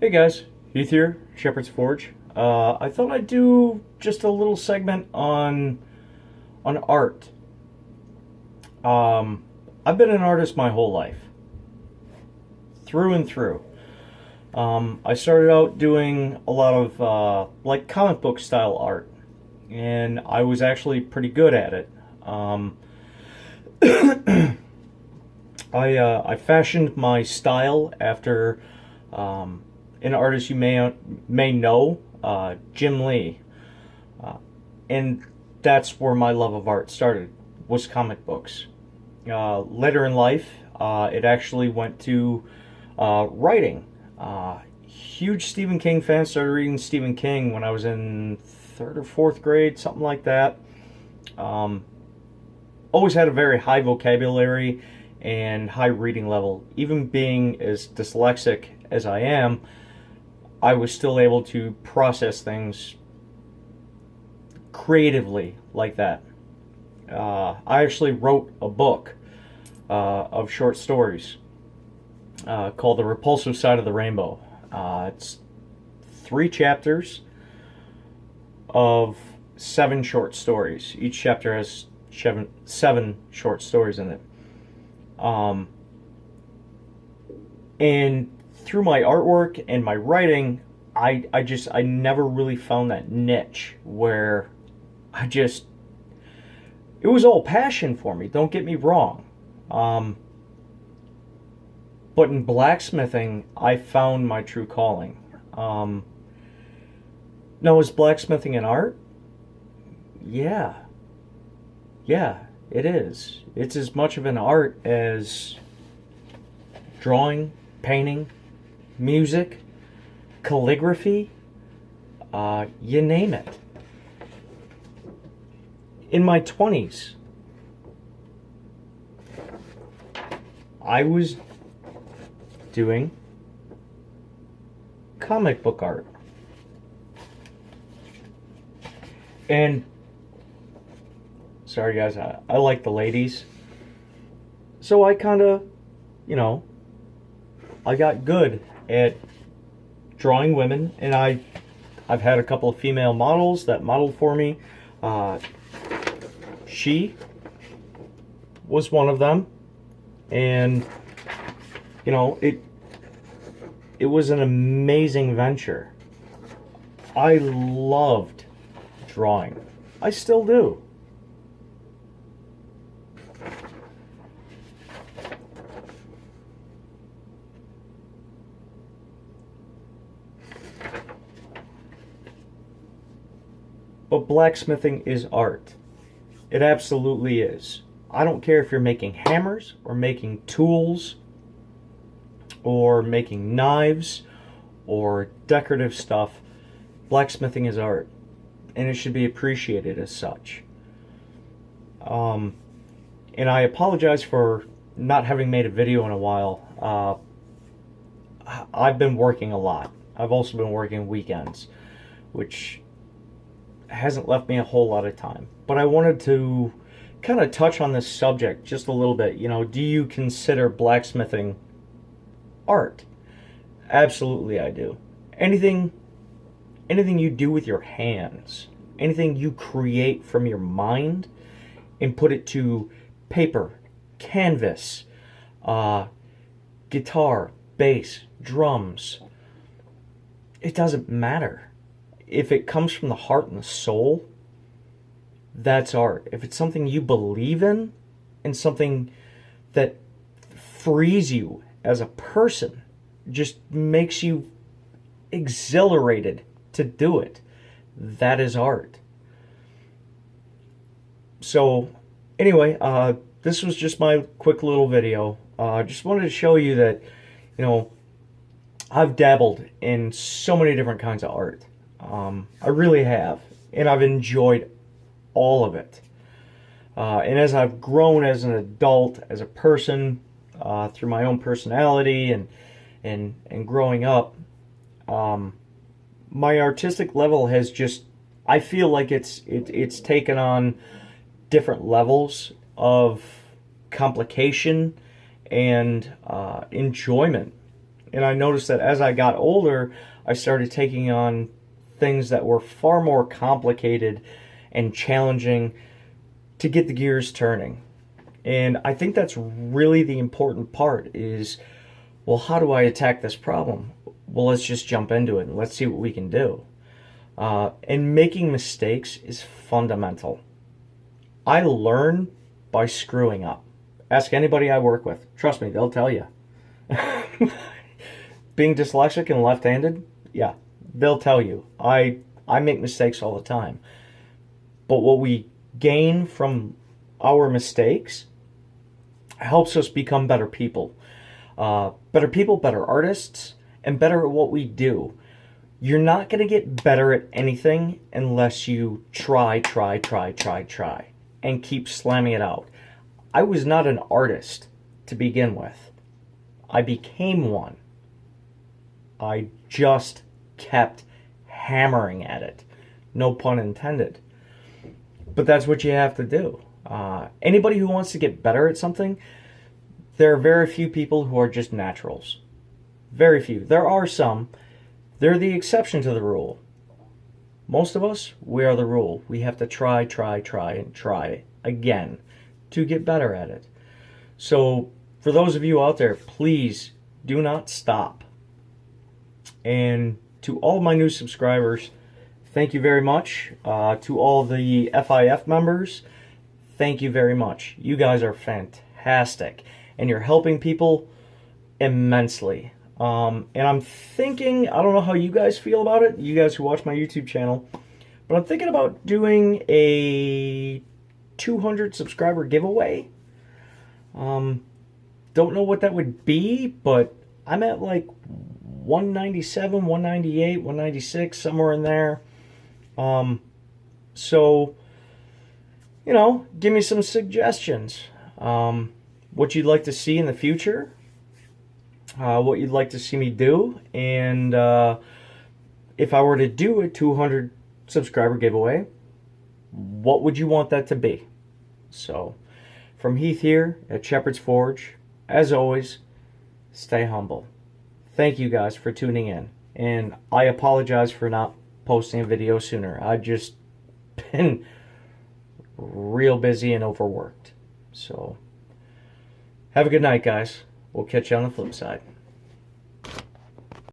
Hey guys, Heath here, Shepherd's Forge. I thought I'd do just a little segment on art. I've been an artist my whole life, through and through. I started out doing a lot of like comic book style art, and I was actually pretty good at it. I fashioned my style after an artist you may know, Jim Lee, and that's where my love of art started. Was comic books. Later in life, it actually went to writing. Huge Stephen King fan. Started reading Stephen King when I was in third or fourth grade, something like that. Always had a very high vocabulary and high reading level. Even being as dyslexic as I am, I was still able to process things creatively like that. I actually wrote a book of short stories called The Repulsive Side of the Rainbow. It's 3 chapters of 7 short stories. Each chapter has seven short stories in it. And through my artwork and my writing, I never really found that niche where it was all passion for me, don't get me wrong. But in blacksmithing, I found my true calling. Now, is blacksmithing an art? Yeah. Yeah, it is. It's as much of an art as drawing, painting, music, calligraphy, you name it. In my 20s, I was doing comic book art. And, sorry guys, I like the ladies. So I kind of, I got good at drawing women, and I've had a couple of female models that modeled for me. She was one of them, and it was an amazing venture. I loved drawing. I still do. But blacksmithing is art. It absolutely is. I don't care if you're making hammers or making tools or making knives or decorative stuff. Blacksmithing is art, and it should be appreciated as such. And I apologize for not having made a video in a while. I've been working a lot. I've also been working weekends, which hasn't left me a whole lot of time. But I wanted to kind of touch on this subject just a little bit. Do you consider blacksmithing art? Absolutely I do. Anything you do with your hands, anything you create from your mind and put it to paper, canvas, guitar, bass, drums, it doesn't matter. If it comes from the heart and the soul, that's art. If it's something you believe in and something that frees you as a person, just makes you exhilarated to do it, that is art. So anyway, this was just my quick little video. Just wanted to show you that, I've dabbled in so many different kinds of art. I really have, and I've enjoyed all of it. And as I've grown as an adult, as a person, through my own personality and growing up, my artistic level has just, I feel like it's taken on different levels of complication and enjoyment. And I noticed that as I got older, I started taking on things that were far more complicated and challenging to get the gears turning. And I think that's really the important part is, well, how do I attack this problem? Well, let's just jump into it and let's see what we can do. And making mistakes is fundamental. I learn by screwing up. Ask anybody I work with. Trust me, they'll tell you. Being dyslexic and left-handed, yeah, they'll tell you. I make mistakes all the time. But what we gain from our mistakes helps us become better people. Better artists, and better at what we do. You're not going to get better at anything unless you try, and keep slamming it out. I was not an artist to begin with. I became one. I just kept hammering at it. No pun intended. But that's what you have to do. Anybody who wants to get better at something, there are very few people who are just naturals. Very few. There are some. They're the exception to the rule. Most of us, we are the rule. We have to try, and try again to get better at it. So, for those of you out there, please do not stop. And to all my new subscribers, thank you very much. To all the FIF members, thank you very much. You guys are fantastic. And you're helping people immensely. And I'm thinking, I don't know how you guys feel about it, you guys who watch my YouTube channel, but I'm thinking about doing a 200 subscriber giveaway. Don't know what that would be, but I'm at like 197, 198, 196, somewhere in there. So, you know, give me some suggestions. What you'd like to see in the future. What you'd like to see me do. And if I were to do a 200 subscriber giveaway, what would you want that to be? So, from Heath here at Shepherd's Forge, as always, stay humble. Thank you guys for tuning in. And I apologize for not posting a video sooner. I've just been real busy and overworked. So, have a good night, guys. We'll catch you on the flip side.